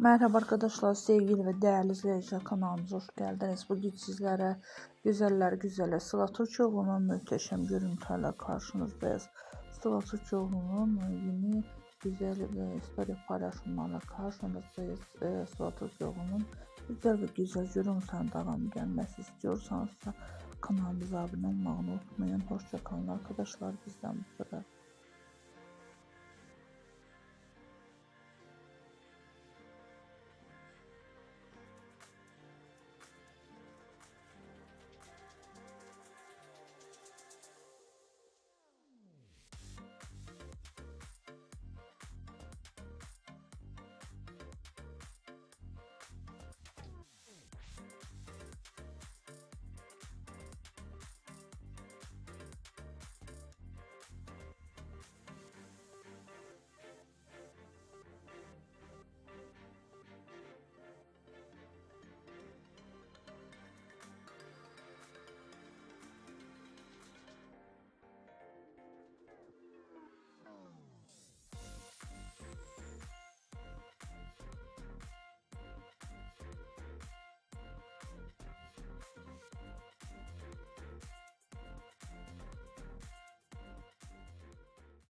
Merhaba arkadaşlar, sevgili ve değerli izleyiciler, kanalımıza hoş geldiniz. Bugün sizlere güzeller güzeli Sıla Türkoğlu'nun muhteşem görüntülerle karşınızdayız. Sıla Türkoğlu'nun yeni güzel ve story paylaşımlarla karşınızdayız. Sıla Türkoğlu'nun güzel ve güzel görüntülerin devamı gelmesi istiyorsanız da kanalımıza abone olmayı unutmayın. Hoşça kalın arkadaşlar, bizden bu kadar.